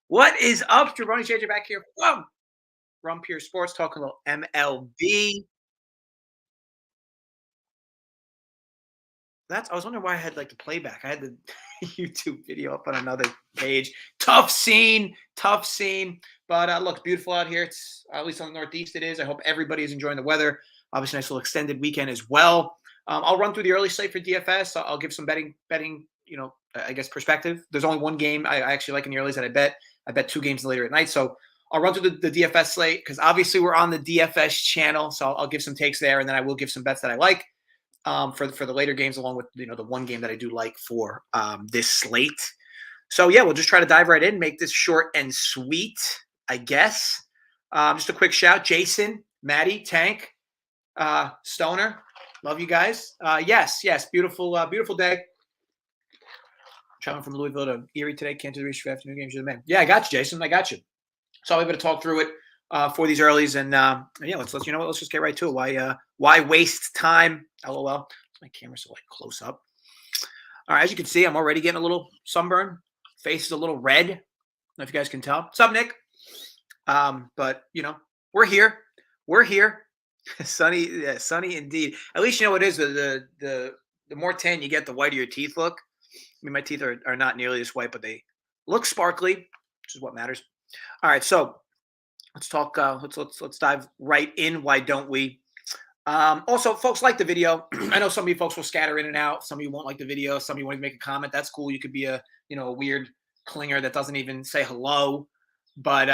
What is up, Jabroni JJ back here from Pure Sports, talking about MLB. I was wondering why I had like the playback. I had the YouTube video up on another page. Tough scene, tough scene. But look, beautiful out here. It's at least on the Northeast it is. I hope everybody is enjoying the weather. Obviously, nice little extended weekend as well. I'll run through the early slate for DFS. I'll give some betting. I guess perspective. There's only one game I actually like in the earlys that I bet. I bet two games later at night. So I'll run through the DFS slate because obviously we're on the DFS channel. So I'll give some takes there, and then I will give some bets that I like for the later games, along with the one game that I do like for this slate. So yeah, we'll just try to dive right in, make this short and sweet, I guess. Just a quick shout, Jason, Maddie, Tank, Stoner, love you guys. Yes, beautiful day. Traveling from Louisville to Erie today. Can't do the reach for afternoon games. You're the man. Yeah, I got you, Jason. I got you. So I'll be able to talk through it for these earlies, and yeah, let's let's just get right to it. Why waste time? LOL. My camera's so like close up. All right, as you can see, I'm already getting a little sunburn. Face is a little red. I don't know if you guys can tell. What's up, Nick? But we're here. We're here. Sunny, yeah, sunny indeed. At least you know what it is. The more tan you get, the whiter your teeth look. I mean, my teeth are not nearly as white, but they look sparkly, which is what matters. All right, so let's talk. Let's dive right in. Why don't we? Also, folks, like the video. I know some of you folks will scatter in and out. Some of you won't like the video. Some of you won't even make a comment. That's cool. You could be a weird clinger that doesn't even say hello. But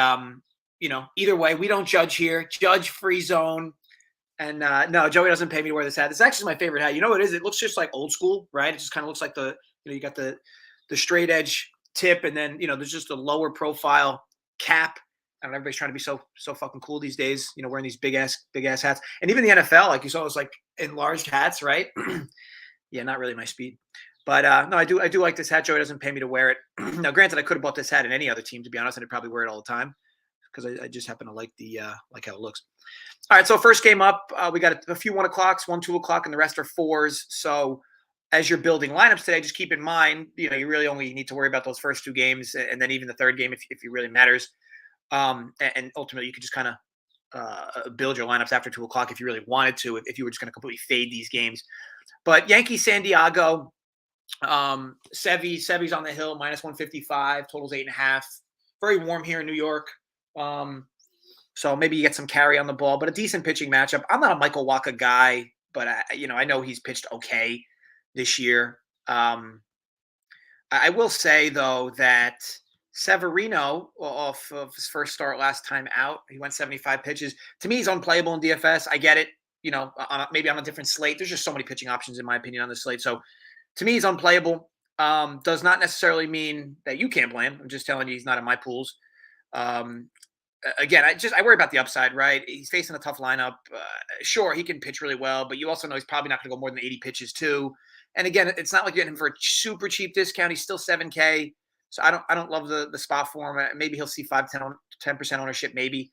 either way, we don't judge here. Judge free zone. And no, Joey doesn't pay me to wear this hat. This is actually my favorite hat. You know what it is? It looks just like old school, right? It just kind of looks like you got the straight edge tip, and then there's just a lower profile cap. I don't know, everybody's trying to be so fucking cool these days, wearing these big ass hats. And even the NFL, like you saw, was like enlarged hats, right? Yeah, not really my speed. But no, I do like this hat. Joey doesn't pay me to wear it. Now, granted, I could have bought this hat in any other team, to be honest, and I'd probably wear it all the time because I just happen to like like how it looks. All right, so first game up, we got a few 1 o'clocks, 1, 2 o'clock, and the rest are 4s. So as you're building lineups today, just keep in mind, you really only need to worry about those first 2 games, and then even the third game if it really matters. And ultimately, you could just kind of build your lineups after 2 o'clock if you really wanted to, if you were just going to completely fade these games. But Yankees, San Diego, Sevy's on the hill, minus 155, totals 8.5. Very warm here in New York. So maybe you get some carry on the ball, but a decent pitching matchup. I'm not a Michael Wacha guy, but I know he's pitched okay this year. I will say though that Severino, off of his first start last time out, he went 75 pitches. To me, he's unplayable in DFS. I get it. Maybe on a different slate. There's just so many pitching options, in my opinion, on this slate. So to me, he's unplayable. Does not necessarily mean that you can't play him. I'm just telling you, he's not in my pools. Again, I worry about the upside, right? He's facing a tough lineup. Sure, he can pitch really well, but you also know he's probably not going to go more than 80 pitches too. And again, it's not like you're getting him for a super cheap discount. He's still 7K. So I don't love the spot for him. Maybe he'll see 10% ownership, maybe.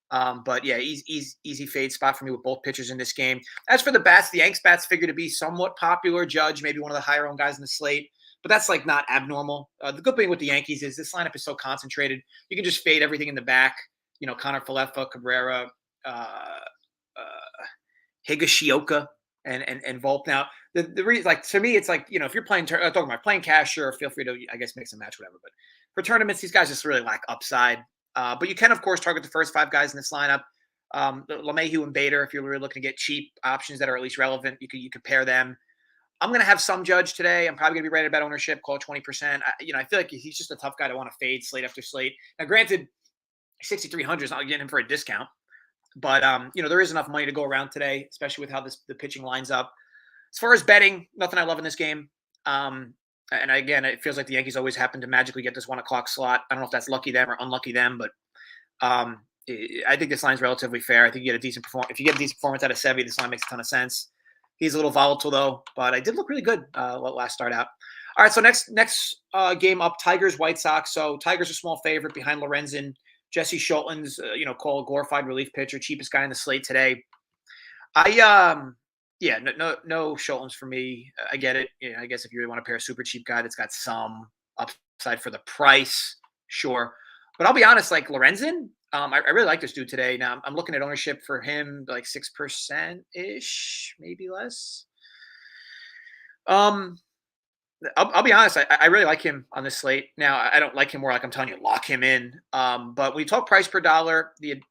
But yeah, easy fade spot for me with both pitchers in this game. As for the bats, the Yanks bats figure to be somewhat popular. Judge, maybe one of the higher owned guys in the slate, but that's like not abnormal. The good thing with the Yankees is this lineup is so concentrated. You can just fade everything in the back. Connor Falefa, Cabrera, Higashioka, and Volpe. Now, the reason, like, to me, it's like, if you're playing cash, sure, feel free to, I guess, mix and match, whatever. But for tournaments, these guys just really lack upside. But you can, of course, target the first 5 guys in this lineup. LeMahieu and Bader, if you're really looking to get cheap options that are at least relevant, you could pair them. I'm going to have some Judge today. I'm probably going to be ready to bet ownership, call it 20%. I feel like he's just a tough guy to want to fade slate after slate. Now, granted, 6,300 is not getting him for a discount. But, there is enough money to go around today, especially with how the pitching lines up. As far as betting, nothing I love in this game. And again, it feels like the Yankees always happen to magically get this 1 o'clock slot. I don't know if that's lucky them or unlucky them, but I think this line's relatively fair. I think you get a decent performance. If you get a decent performance out of Sevy, this line makes a ton of sense. He's a little volatile though, but I did look really good last start out. All right, so next game up, Tigers White Sox. So Tigers a small favorite behind Lorenzen. Jesse Schultz, call a glorified relief pitcher, cheapest guy in the slate today. No Schultz for me. I get it. I guess if you really want to pair a super cheap guy that's got some upside for the price, sure. But I'll be honest, like Lorenzen, I really like this dude today. Now I'm looking at ownership for him like 6% ish, maybe less. Um, I'll be honest. I really like him on this slate. Now I don't like him where like I'm telling you lock him in. But when you talk price per dollar, the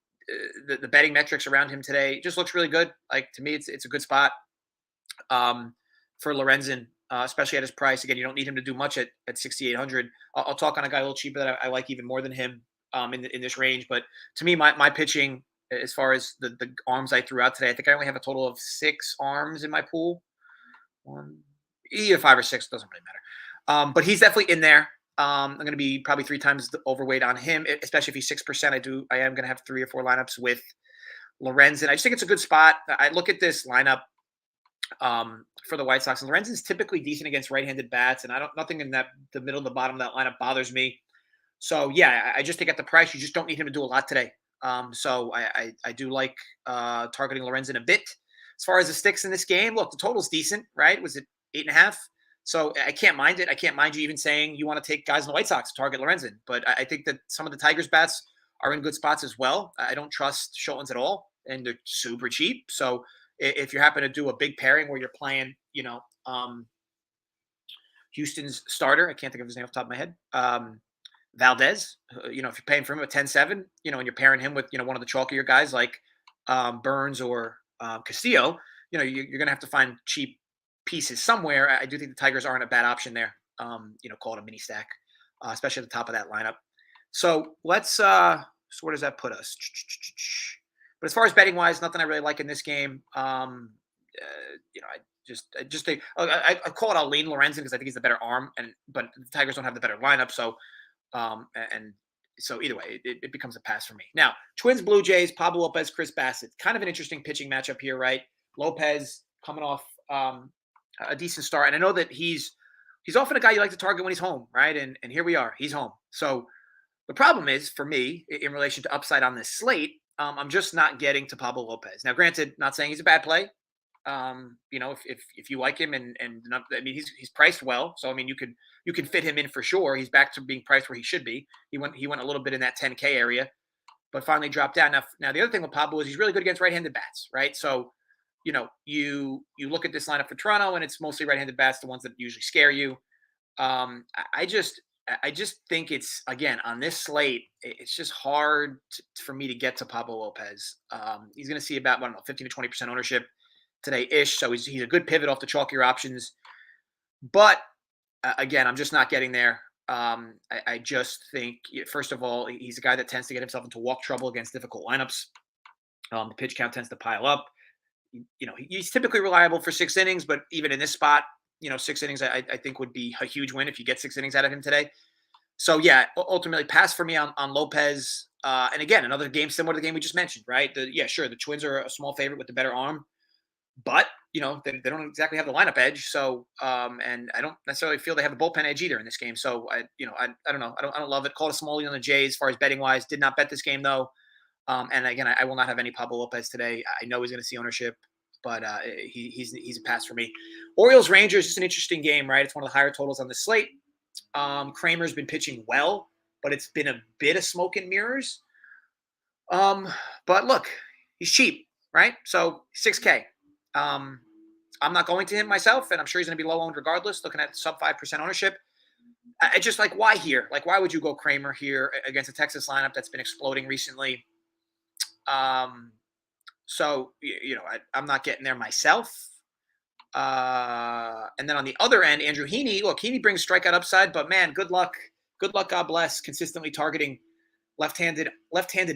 betting metrics around him today just looks really good. Like to me, it's a good spot for Lorenzen, especially at his price. Again, you don't need him to do much at 6,800. I'll talk on a guy a little cheaper that I like even more than him in this range. But to me, my pitching as far as the arms I threw out today, I think I only have a total of 6 arms in my pool. One, either 5 or 6 doesn't really matter. But he's definitely in there. I'm going to be probably 3 times the overweight on him, especially if he's 6%. I am going to have 3 or 4 lineups with Lorenzen. I just think it's a good spot. I look at this lineup for the White Sox, and Lorenzen's typically decent against right-handed bats, and nothing in the middle of the bottom of that lineup bothers me. So yeah, I just think at the price, you just don't need him to do a lot today. So I do like targeting Lorenzen a bit. As far as the sticks in this game, look, the total's decent, right? Was it 8.5? So I can't mind it. I can't mind you even saying you want to take guys in the White Sox to target Lorenzen. But I think that some of the Tigers bats are in good spots as well. I don't trust Schultz at all, and they're super cheap. So if you happen to do a big pairing where you're playing, Houston's starter, I can't think of his name off the top of my head, Valdez, if you're paying for him at 10-7, and you're pairing him with, one of the chalkier guys like Burns or Castillo, you're going to have to find cheap pieces somewhere. I do think the Tigers aren't a bad option there. Call it a mini stack, especially at the top of that lineup. So let's, so where does that put us? But as far as betting wise, nothing I really like in this game. I call it I'll lean Lorenzen because I think he's the better arm, but the Tigers don't have the better lineup. So, so either way, it becomes a pass for me. Now, Twins, Blue Jays, Pablo Lopez, Chris Bassett. Kind of an interesting pitching matchup here, right? Lopez coming off a decent start, and I know that he's often a guy you like to target when he's home, right? And here we are, he's home. So the problem is for me in relation to upside on this slate, I'm just not getting to Pablo Lopez. Now, granted, not saying he's a bad play. If you like him and I mean he's priced well, so I mean you can fit him in for sure. He's back to being priced where he should be. He went a little bit in that 10K area, but finally dropped down. Now the other thing with Pablo is he's really good against right-handed bats, right? So you look at this lineup for Toronto and it's mostly right-handed bats, the ones that usually scare you. I just think it's, again, on this slate, it's just hard for me to get to Pablo Lopez. He's going to see about 15 to 20% ownership today-ish. So he's a good pivot off the chalkier options. But again, I'm just not getting there. I just think, first of all, he's a guy that tends to get himself into walk trouble against difficult lineups. The pitch count tends to pile up. He's typically reliable for 6 innings, but even in this spot, 6 innings, I think would be a huge win if you get 6 innings out of him today. So yeah, ultimately pass for me on Lopez. And again, another game similar to the game we just mentioned, right? The Twins are a small favorite with the better arm, but they don't exactly have the lineup edge. So and I don't necessarily feel they have a bullpen edge either in this game. So I don't know. I don't love it. Call it a small lead on the Jays as far as betting wise. Did not bet this game though. And again, I will not have any Pablo Lopez today. I know he's going to see ownership, but he's a pass for me. Orioles Rangers is an interesting game, right? It's one of the higher totals on the slate. Kramer's been pitching well, but it's been a bit of smoke and mirrors. But look, he's cheap, right? So 6K. I'm not going to him myself, and I'm sure he's going to be low owned regardless. Looking at sub 5% ownership. I just like, why here? Like, why would you go Kramer here against a Texas lineup that's been exploding recently? So I'm not getting there myself. And then on the other end, Andrew Heaney. Look, Heaney brings strikeout upside, but man, good luck. Good luck, God bless, consistently targeting left-handed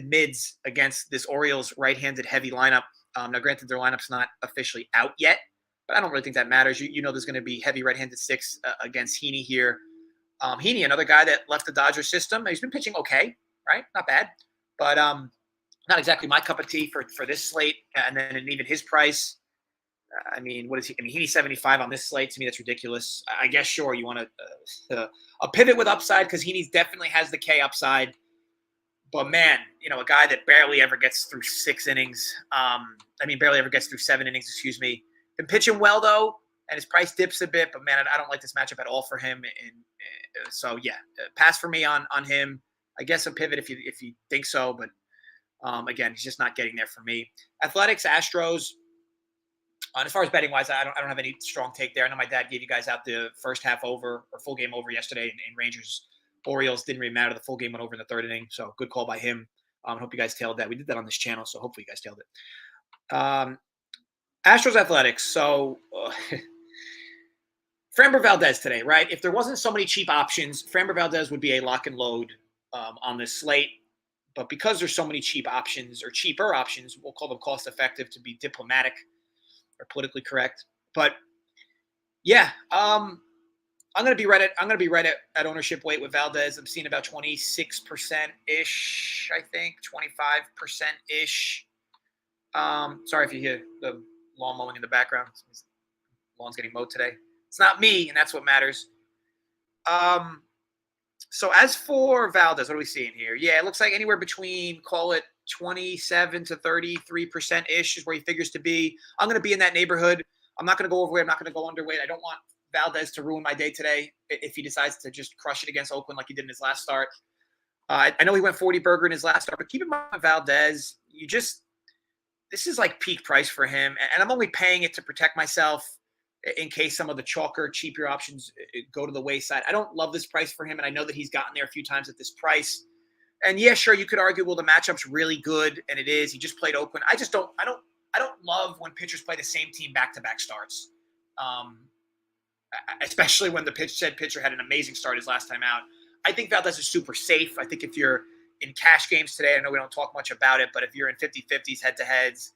mids against this Orioles right-handed heavy lineup. Now, granted, their lineup's not officially out yet, but I don't really think that matters. There's going to be heavy right-handed sticks against Heaney here. Heaney, another guy that left the Dodgers system. He's been pitching okay, right? Not bad, but not exactly my cup of tea for this slate. And then even his price. I mean, what is he? I mean, Heaney's 75 on this slate. To me, that's ridiculous. I guess, sure, you want a pivot with upside because Heaney definitely has the K upside. But man, a guy that barely ever gets through 6 innings. Barely ever gets through 7 innings, excuse me. Been pitching well, though, and his price dips a bit. But man, I don't like this matchup at all for him. And so, yeah, pass for me on him. I guess a pivot if you think so, but again, he's just not getting there for me. Athletics, Astros. As far as betting wise, I don't have any strong take there. I know my dad gave you guys out the first half over or full game over yesterday, and Rangers Orioles didn't really matter. The full game went over in the third inning, so good call by him. Hope you guys tailed that. We did that on this channel, so hopefully you guys tailed it. Astros Athletics. So Framber Valdez today, right? If there wasn't so many cheap options, Framber Valdez would be a lock and load on this slate. But because there's so many cheap options or cheaper options, we'll call them cost effective to be diplomatic or politically correct. But yeah, I'm gonna be right at ownership weight with Valdez. I'm seeing about 26% ish, I think, 25% ish. Sorry if you hear the lawn mowing in the background. Lawn's getting mowed today. It's not me, and that's what matters. So as for Valdez, what are we seeing here? Yeah, it looks like anywhere between, call it 27 to 33% ish is where he figures to be. I'm going to be in that neighborhood. I'm not going to go overweight. I'm not going to go underweight. I don't want Valdez to ruin my day today if he decides to just crush it against Oakland like he did in his last start. I know he went 40 burger in his last start, but keep in mind, Valdez, this is like peak price for him. And I'm only paying it to protect myself in case some of the chalker, cheaper options go to the wayside. I don't love this price for him, and I know that he's gotten there a few times at this price. And yeah, sure, you could argue, well, the matchup's really good, and it is. He just played Oakland. I don't love when pitchers play the same team back-to-back starts, especially when the said pitcher had an amazing start his last time out. I think Valdez is super safe. I think if you're in cash games today, I know we don't talk much about it, but if you're in 50-50s, head-to-heads,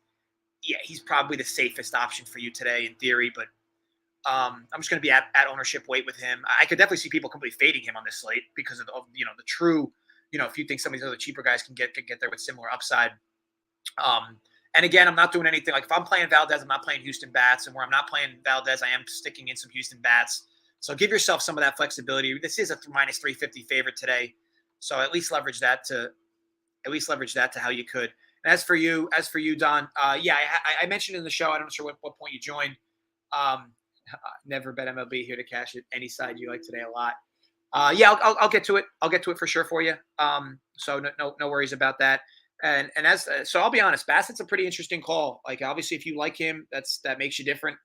yeah, he's probably the safest option for you today in theory, but I'm just going to be at ownership weight with him. I could definitely see people completely fading him on this slate because of the true, if you think some of these other cheaper guys can get there with similar upside. And again, I'm not doing anything like if I'm playing Valdez, I'm not playing Houston bats, and where I'm not playing Valdez, I am sticking in some Houston bats. So give yourself some of that flexibility. This is a minus 350 favorite today, so at least leverage that to how you could. And as for you, Don, yeah, I mentioned in the show. I'm not sure what point you joined. Never bet MLB, here to cash it. Any side you like today a lot. Yeah, I'll get to it. I'll get to it for sure for you. So no worries about that. And so I'll be honest, Bassett's a pretty interesting call. Like obviously, if you like him, that makes you different.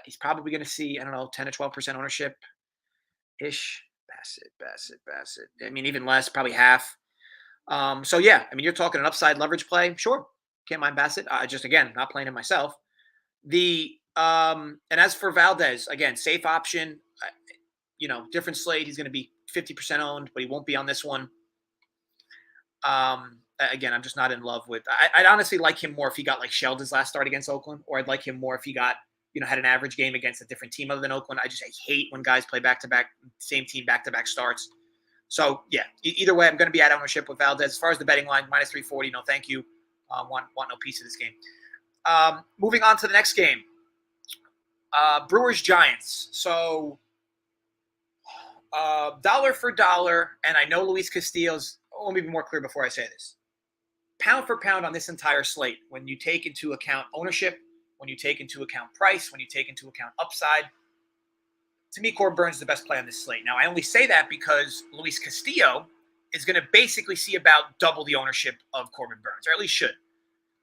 He's probably going to see 10 to 12% ownership ish. Bassett. I mean, even less, probably half. So yeah, I mean, you're talking an upside leverage play. Sure, can't mind Bassett. Just again, not playing him myself. And as for Valdez, again, safe option. Different slate. He's going to be 50% owned, but he won't be on this one. Again, I'm just not in love with. I'd honestly like him more if he got like shelled his last start against Oakland, or I'd like him more if he got had an average game against a different team other than Oakland. I hate when guys play back-to-back, same team back-to-back starts. So yeah, either way, I'm going to be at ownership with Valdez. As far as the betting line, minus 340. No, thank you. Want no piece of this game. Moving on to the next game. Brewers Giants. So dollar for dollar, and I know Luis Castillo's. Let me be more clear before I say this. Pound for pound on this entire slate, when you take into account ownership, when you take into account price, when you take into account upside, to me, Corbin Burnes is the best play on this slate. Now, I only say that because Luis Castillo is going to basically see about double the ownership of Corbin Burnes, or at least should.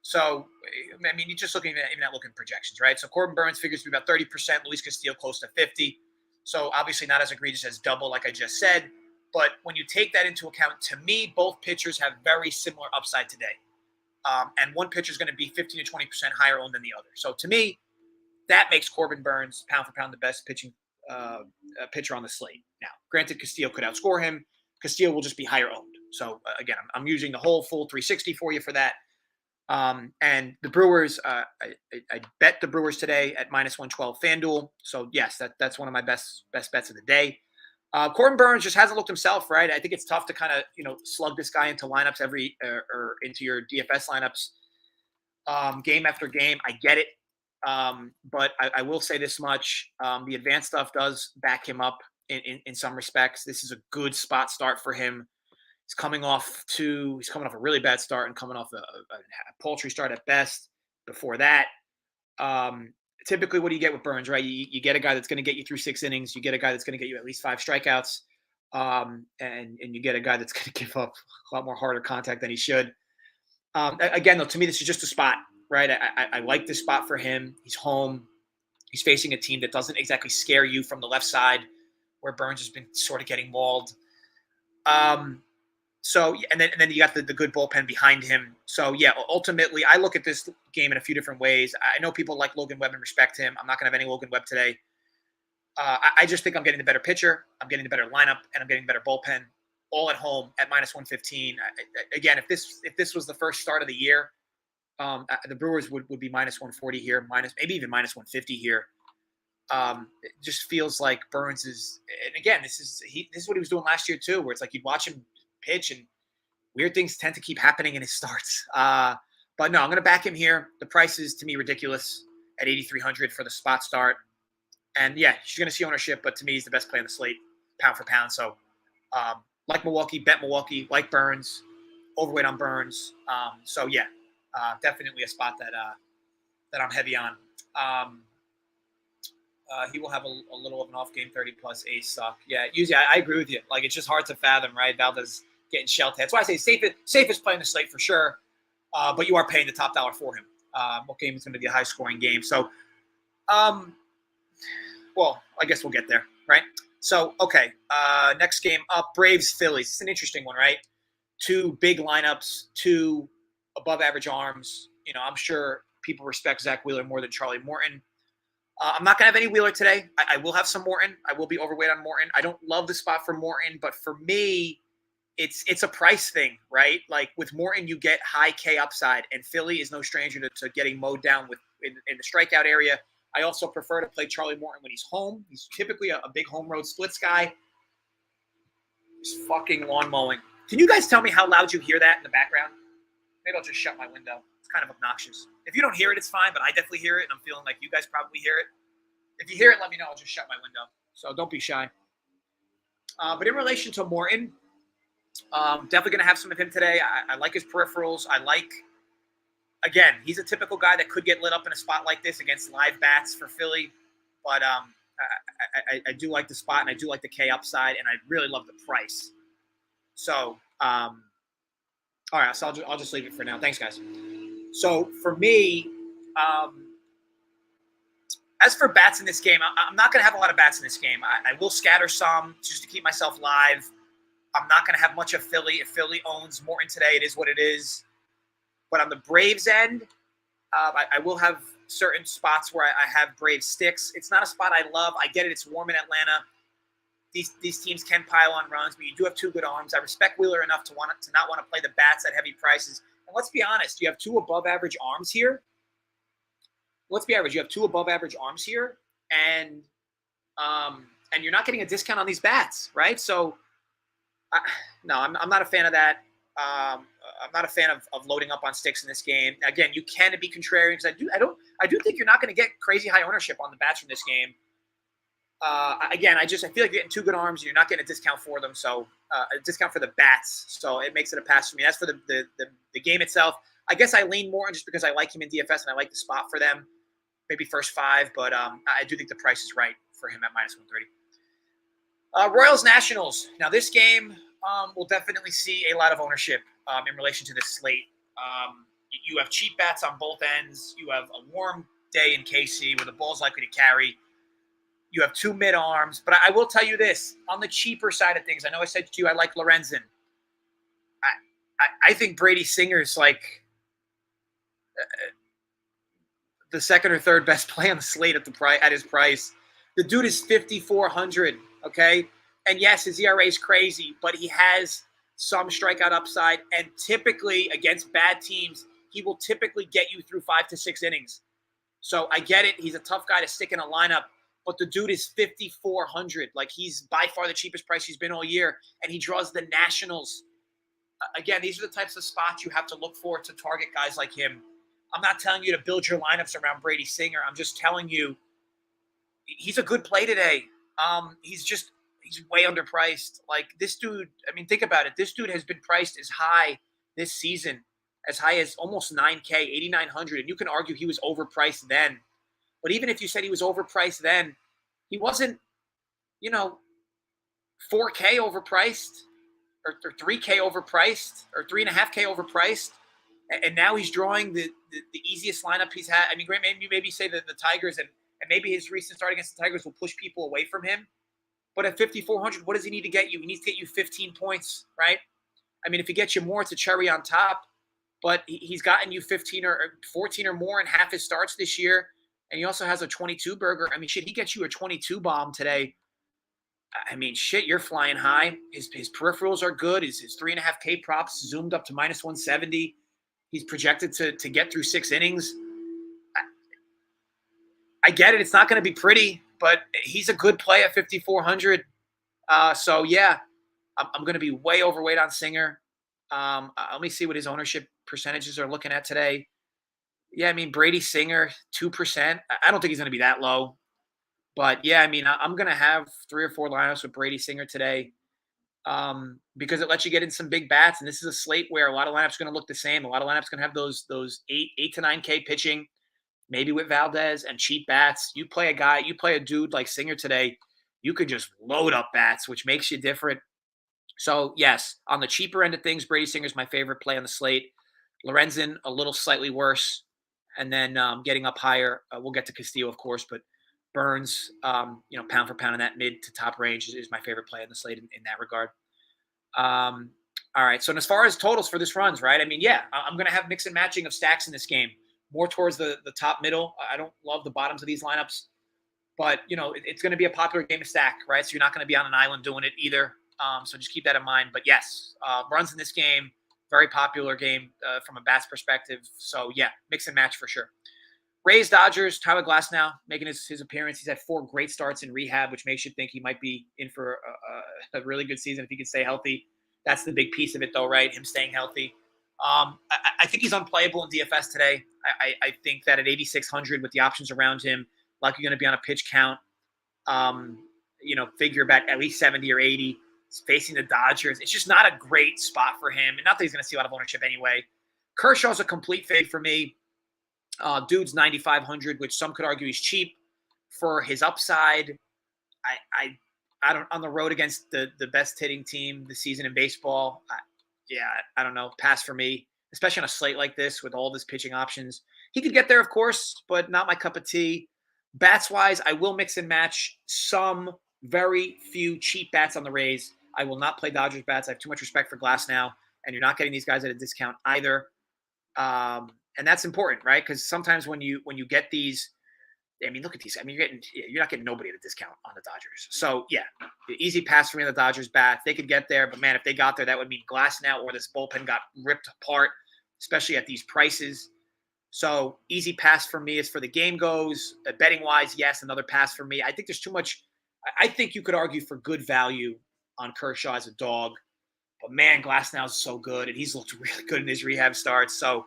So, I mean, you're just looking at projections, right? So Corbin Burnes figures to be about 30%, Luis Castillo close to 50%. So obviously not as egregious as double, like I just said. But when you take that into account, to me, both pitchers have very similar upside today. And one pitcher is going to be 15 to 20% higher owned than the other. So to me, that makes Corbin Burnes pound for pound the best pitcher on the slate. Now, granted, Castillo could outscore him. Castillo will just be higher owned. So again, I'm using the whole full 360 for you for that. And the Brewers, I bet the Brewers today at minus 112 FanDuel. So yes, that's one of my best bets of the day. Corbin Burnes just hasn't looked himself, right? I think it's tough to kind of, slug this guy into lineups or into your DFS lineups game after game. I get it. But I will say this much. The advanced stuff does back him up in some respects. This is a good spot start for him. He's coming off a really bad start and coming off a paltry start at best before that. Typically, what do you get with Burnes, right? You get a guy that's going to get you through 6 innings. You get a guy that's going to get you at least 5 strikeouts. and you get a guy that's going to give up a lot more harder contact than he should. Again, though, to me, this is just a spot, right? I like this spot for him. He's home. He's facing a team that doesn't exactly scare you from the left side, where Burns has been sort of getting mauled. So, and then you got the good bullpen behind him. So, yeah, ultimately, I look at this game in a few different ways. I know people like Logan Webb and respect him. I'm not going to have any Logan Webb today. I just think I'm getting the better pitcher. I'm getting the better lineup, and I'm getting the better bullpen, all at home at -115. Again, if this was the first start of the year, the Brewers would be -140 here, maybe even -150 here. It just feels like Burns is, and again, this is what he was doing last year too, where it's like you'd watch him pitch and weird things tend to keep happening in his starts. But no, I'm going to back him here. The price is, to me, ridiculous at 8,300 for the spot start. And yeah, she's going to see ownership, but to me, he's the best play on the slate, pound for pound. So, like Milwaukee, bet Milwaukee, like Burns, overweight on Burns. So yeah, definitely a spot that I'm heavy on. He will have a little of an off game, 30 plus ace suck. Yeah, usually I agree with you. Like, it's just hard to fathom, right? Valdez getting shelled. That's why I say safest play on the slate for sure. But you are paying the top dollar for him. What game is going to be a high scoring game? So, well, I guess we'll get there, right? So, okay, next game up, Braves Phillies. It's an interesting one, right? Two big lineups, two above average arms. You know, I'm sure people respect Zach Wheeler more than Charlie Morton. I'm not going to have any Wheeler today. I will have some Morton. I will be overweight on Morton. I don't love the spot for Morton, but for me, it's a price thing, right? Like with Morton, you get high K upside, and Philly is no stranger to getting mowed down in the strikeout area. I also prefer to play Charlie Morton when he's home. He's typically a big home road splits guy. He's fucking lawn mowing. Can you guys tell me how loud you hear that in the background? Maybe I'll just shut my window. It's kind of obnoxious. If you don't hear it, it's fine, but I definitely hear it, and I'm feeling like you guys probably hear it. If you hear it, let me know. I'll just shut my window. So don't be shy. But in relation to Morton, definitely going to have some of him today. I like his peripherals. Again, he's a typical guy that could get lit up in a spot like this against live bats for Philly. But I do like the spot, and I do like the K upside, and I really love the price. So, all right, so I'll just leave it for now. Thanks, guys. So for me, as for bats in this game, I'm not going to have a lot of bats in this game. I will scatter some just to keep myself live. I'm not going to have much of Philly. If Philly owns Morton today, it is what it is. But on the Braves end, I will have certain spots where I have Braves sticks. It's not a spot I love. I get it. It's warm in Atlanta. These teams can pile on runs, but you do have two good arms. I respect Wheeler enough to not want to play the bats at heavy prices. And let's be honest, you have two above average arms here. Let's be average. You have two above average arms here, and you're not getting a discount on these bats, right? So, no, I'm not a fan of that. I'm not a fan of loading up on sticks in this game. Again, you can be contrarian because I do think you're not going to get crazy high ownership on the bats from this game. Again, I feel like you're getting two good arms. And you're not getting a discount for them, so a discount for the bats. So it makes it a pass for me. As for the game itself, I guess I lean more just because I like him in DFS and I like the spot for them. Maybe first five, but I do think the price is right for him at -130. Royals Nationals. Now this game will definitely see a lot of ownership in relation to this slate. You have cheap bats on both ends. You have a warm day in KC where the ball's likely to carry. You have two mid arms, but I will tell you this on the cheaper side of things. I know I said to you I like Lorenzen. I think Brady Singer's like the second or third best play on the slate at his price. The dude is 5,400. Okay, and yes, his ERA is crazy, but he has some strikeout upside, and typically against bad teams, he will typically get you through 5 to 6 innings. So I get it. He's a tough guy to stick in a lineup. But the dude is 5,400. Like, he's by far the cheapest price he's been all year, and he draws the Nationals. Again, these are the types of spots you have to look for to target guys like him. I'm not telling you to build your lineups around Brady Singer. I'm just telling you he's a good play today. He's way underpriced. Like, this dude, I mean, think about it. This dude has been priced as high this season, as high as almost 9K, 8,900. And you can argue he was overpriced then. But even if you said he was overpriced then, he wasn't, 4K overpriced, or 3K overpriced, or 3.5K overpriced. And now he's drawing the easiest lineup he's had. I mean, great, maybe say that the Tigers and maybe his recent start against the Tigers will push people away from him. But at 5,400, what does he need to get you? He needs to get you 15 points, right? I mean, if he gets you more, it's a cherry on top. But he's gotten you 15 or 14 or more in half his starts this year. And he also has a 22 burger. I mean, shit, he gets you a 22 bomb today. I mean, shit, you're flying high. His peripherals are good. His 3.5K props zoomed up to minus 170. He's projected to get through 6 innings. I get it. It's not going to be pretty, but he's a good play at 5,400. So, yeah, I'm going to be way overweight on Singer. Let me see what his ownership percentages are looking at today. Yeah, I mean, Brady Singer, 2%. I don't think he's going to be that low. But, yeah, I mean, I'm going to have 3 or 4 lineups with Brady Singer today because it lets you get in some big bats. And this is a slate where a lot of lineups are going to look the same. A lot of lineups going to have those 8 to 9K pitching, maybe with Valdez and cheap bats. You play a dude like Singer today, you could just load up bats, which makes you different. So, yes, on the cheaper end of things, Brady Singer's my favorite play on the slate. Lorenzen, a little slightly worse. And then getting up higher, we'll get to Castillo, of course, but Burns, pound for pound in that mid to top range is my favorite play on the slate in that regard. All right, so as far as totals for this runs, right? I mean, yeah, I'm going to have mix and matching of stacks in this game, more towards the top middle. I don't love the bottoms of these lineups, but, it's going to be a popular game of stack, right? So you're not going to be on an island doing it either. So just keep that in mind. But, yes, runs in this game, very popular game from a bats perspective. So, yeah, mix and match for sure. Rays, Dodgers, Tyler Glasnow making his appearance. He's had 4 great starts in rehab, which makes you think he might be in for a really good season if he can stay healthy. That's the big piece of it, though, right? Him staying healthy. I think he's unplayable in DFS today. I think that at 8,600 with the options around him, like you're going to be on a pitch count, figure about at least 70 or 80. He's facing the Dodgers. It's just not a great spot for him. And not that he's going to see a lot of ownership anyway. Kershaw's a complete fade for me. Dude's 9,500, which some could argue he's cheap for his upside. I don't, on the road against the best hitting team this season in baseball. I don't know. Pass for me, especially on a slate like this with all this pitching options. He could get there, of course, but not my cup of tea. Bats wise, I will mix and match some very few cheap bats on the Rays. I will not play Dodgers bats. I have too much respect for Glasnow, and you're not getting these guys at a discount either. And that's important, right? Because sometimes when you get these, I mean, look at these. I mean, you're not getting nobody at a discount on the Dodgers. So yeah, easy pass for me on the Dodgers bat. They could get there, but man, if they got there, that would mean Glasnow or this bullpen got ripped apart, especially at these prices. So easy pass for me as for the game goes. Betting wise, yes, another pass for me. I think there's too much. I think you could argue for good value on Kershaw as a dog, but man, Glasnow is so good, and he's looked really good in his rehab starts. So.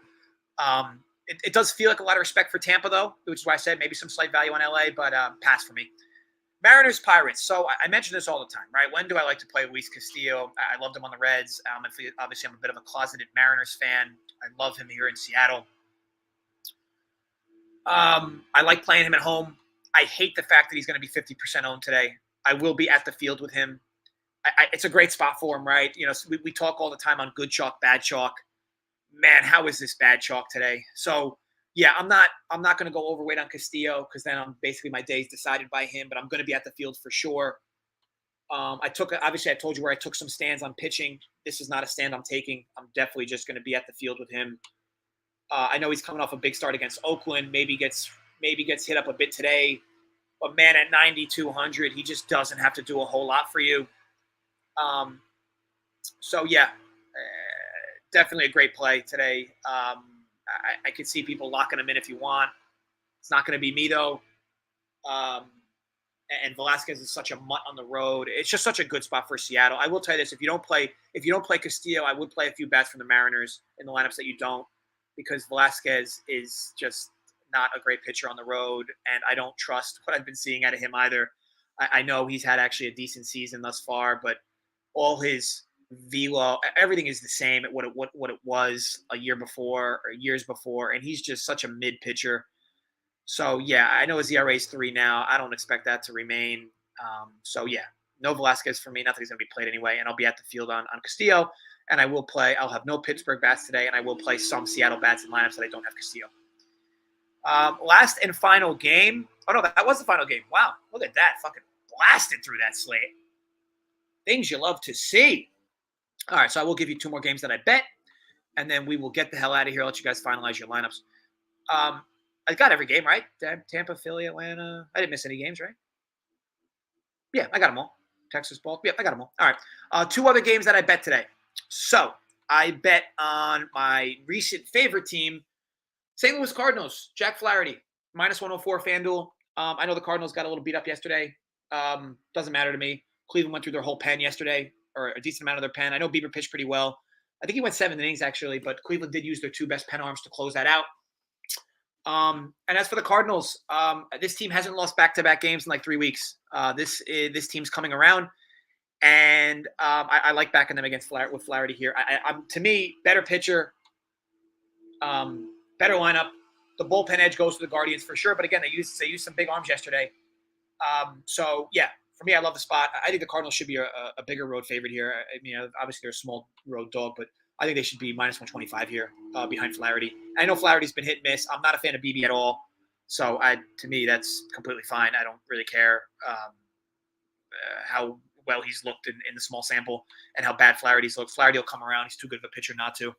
It does feel like a lot of respect for Tampa, though, which is why I said maybe some slight value on LA, but pass for me. Mariners, Pirates. So I mention this all the time, right? When do I like to play Luis Castillo? I loved him on the Reds. Obviously, I'm a bit of a closeted Mariners fan. I love him here in Seattle. I like playing him at home. I hate the fact that he's going to be 50% owned today. I will be at the field with him. It's a great spot for him, right? We talk all the time on good chalk, bad chalk. Man, how is this bad chalk today? So, yeah, I'm not going to go overweight on Castillo because then my day's decided by him, but I'm going to be at the field for sure. I told you where I took some stands on pitching. This is not a stand I'm taking. I'm definitely just going to be at the field with him. I know he's coming off a big start against Oakland. Maybe gets hit up a bit today, but man, at 9,200, he just doesn't have to do a whole lot for you. So yeah. Definitely a great play today. I could see people locking him in if you want. It's not going to be me, though. And Velasquez is such a mutt on the road. It's just such a good spot for Seattle. I will tell you this: if you don't play Castillo, I would play a few bats from the Mariners in the lineups that you don't, because Velasquez is just not a great pitcher on the road, and I don't trust what I've been seeing out of him either. I know he's had actually a decent season thus far, but all his velo, everything is the same at what it was a year before or years before, and he's just such a mid pitcher. So yeah, I know his ERA is 3 now. I don't expect that to remain. So yeah, no Velasquez for me. Not that he's going to be played anyway. And I'll be at the field on Castillo. And I'll have no Pittsburgh bats today. And I will play some Seattle bats in lineups that I don't have Castillo. Last and final game. Oh, no, that was the final game. Wow. Look at that. Fucking blasted through that slate. Things you love to see. All right, so I will give you 2 more games that I bet, and then we will get the hell out of here. I'll let you guys finalize your lineups. I got every game, right? Tampa, Philly, Atlanta. I didn't miss any games, right? Yeah, I got them all. Texas ball. Yeah, I got them all. All right. 2 other games that I bet today. So I bet on my recent favorite team, St. Louis Cardinals. Jack Flaherty, -104 FanDuel. I know the Cardinals got a little beat up yesterday. Doesn't matter to me. Cleveland went through their whole pen yesterday, or a decent amount of their pen. I know Bieber pitched pretty well. I think he went 7 innings, actually, but Cleveland did use their 2 best pen arms to close that out. And as for the Cardinals, this team hasn't lost back-to-back games in like 3 weeks. This team's coming around, and I like backing them against with Flaherty here. To me, better pitcher, better lineup. The bullpen edge goes to the Guardians for sure, but again, they used some big arms yesterday. So yeah, for me, I love the spot. I think the Cardinals should be a bigger road favorite here. I mean, obviously they're a small road dog, but I think they should be -125 here behind Flaherty. I know Flaherty's been hit and miss. I'm not a fan of BB at all. So to me, that's completely fine. I don't really care how well he's looked in the small sample and how bad Flaherty's looked. Flaherty will come around. He's too good of a pitcher not to.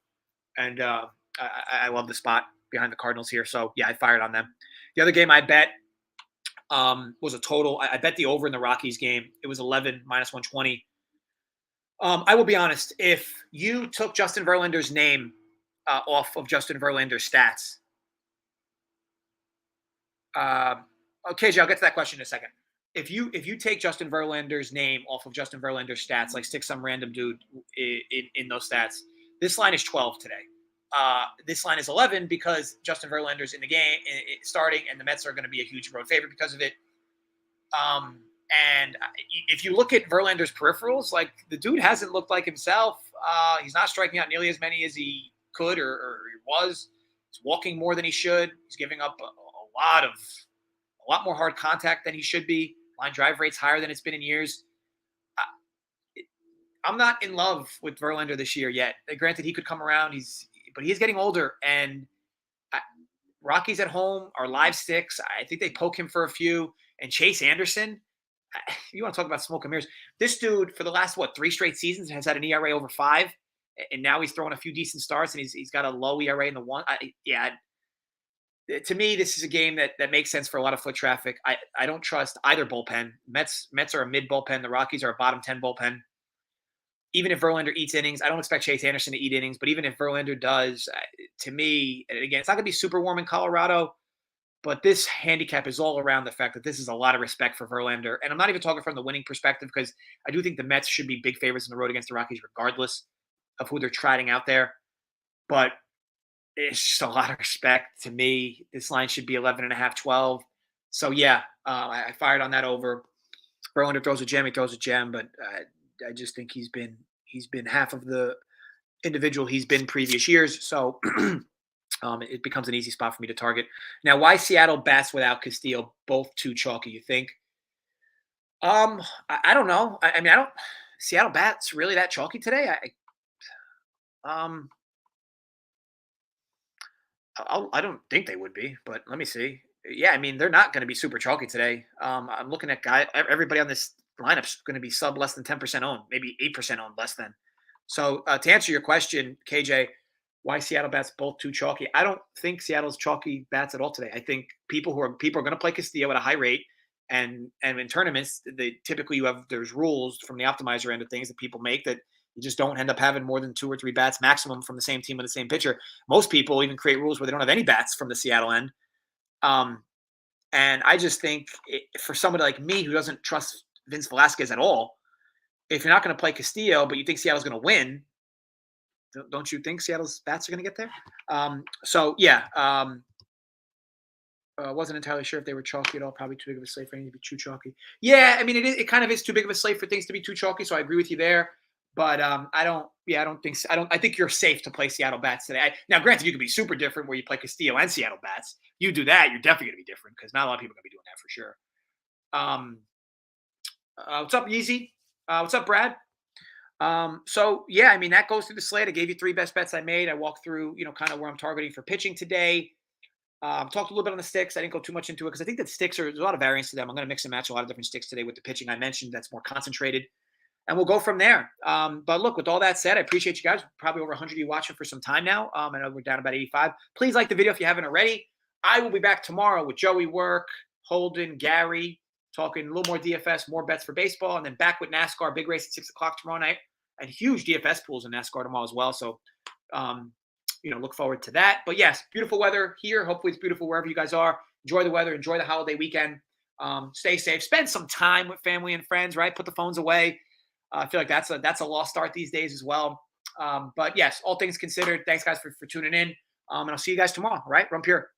And I love the spot behind the Cardinals here. So yeah, I fired on them. The other game I bet was a total. I bet the over in the Rockies game. It was 11 -120. I will be honest. If you took Justin Verlander's name off of Justin Verlander's stats, okay, Jay, I'll get to that question in a second. If you take Justin Verlander's name off of Justin Verlander's stats, like stick some random dude in those stats, this line is 12 today. This line is 11 because Justin Verlander's in the game starting, and the Mets are going to be a huge road favorite because of it. And if you look at Verlander's peripherals, like the dude hasn't looked like himself. He's not striking out nearly as many as he could or he was. He's walking more than he should. He's giving up a lot more hard contact than he should be. Line drive rate's higher than it's been in years. I'm not in love with Verlander this year yet. Granted, he could come around. But he's getting older, and Rockies at home are live sticks. I think they poke him for a few. And Chase Anderson, you want to talk about smoke and mirrors. This dude, for the last, 3 straight seasons, has had an ERA over 5, and now he's throwing a few decent starts, and he's got a low ERA in the 1. To me, this is a game that makes sense for a lot of foot traffic. I don't trust either bullpen. Mets are a mid bullpen. The Rockies are a bottom 10 bullpen. Even if Verlander eats innings, I don't expect Chase Anderson to eat innings, but even if Verlander does, to me, and again, it's not going to be super warm in Colorado, but this handicap is all around the fact that this is a lot of respect for Verlander. And I'm not even talking from the winning perspective because I do think the Mets should be big favorites in the road against the Rockies regardless of who they're trotting out there. But it's just a lot of respect to me. This line should be 11.5, 12. So, yeah, I fired on that over. Verlander throws a gem, he throws a gem, but I just think he's been half of the individual he's been previous years. So it becomes an easy spot for me to target. Now, why Seattle bats without Castillo? Both too chalky, you think? I don't know. I mean, Seattle bats really that chalky today? I don't think they would be, but let me see. Yeah, I mean, they're not going to be super chalky today. I'm looking at everybody on this lineup's going to be sub less than 10% owned, maybe 8% owned less than. So to answer your question, KJ, why Seattle bats both too chalky? I don't think Seattle's chalky bats at all today. I think people are going to play Castillo at a high rate, and in tournaments, typically there's rules from the optimizer end of things that people make that you just don't end up having more than 2 or 3 bats maximum from the same team with the same pitcher. Most people even create rules where they don't have any bats from the Seattle end. And I just think for somebody like me who doesn't trust Vince Velasquez at all, if you're not going to play Castillo, but you think Seattle's going to win, don't you think Seattle's bats are going to get there? So, yeah. Wasn't entirely sure if they were chalky at all. Probably too big of a slate for anything to be too chalky. Yeah, I mean, it kind of is too big of a slate for things to be too chalky, so I agree with you there. But I think you're safe to play Seattle bats today. Now, granted, you could be super different where you play Castillo and Seattle bats. You do that, you're definitely going to be different because not a lot of people are going to be doing that for sure. What's up, Yeezy? What's up, Brad? So yeah, I mean that goes through the slate. I gave you 3 best bets I made. I walked through, kind of where I'm targeting for pitching today. Talked a little bit on the sticks. I didn't go too much into it because I think that there's a lot of variance to them. I'm going to mix and match a lot of different sticks today with the pitching I mentioned. That's more concentrated, and we'll go from there. But look, with all that said, I appreciate you guys. Probably over 100 of you watching for some time now. I know we're down about 85. Please like the video if you haven't already. I will be back tomorrow with Joey Work, Holden, Gary, talking a little more DFS, more bets for baseball, and then back with NASCAR. Big race at 6 o'clock tomorrow night, and huge DFS pools in NASCAR tomorrow as well. So, look forward to that. But yes, beautiful weather here. Hopefully it's beautiful wherever you guys are. Enjoy the weather. Enjoy the holiday weekend. Stay safe. Spend some time with family and friends, right? Put the phones away. I feel like that's a lost art these days as well. But yes, all things considered, thanks guys for tuning in. And I'll see you guys tomorrow. All right, Rum Pure.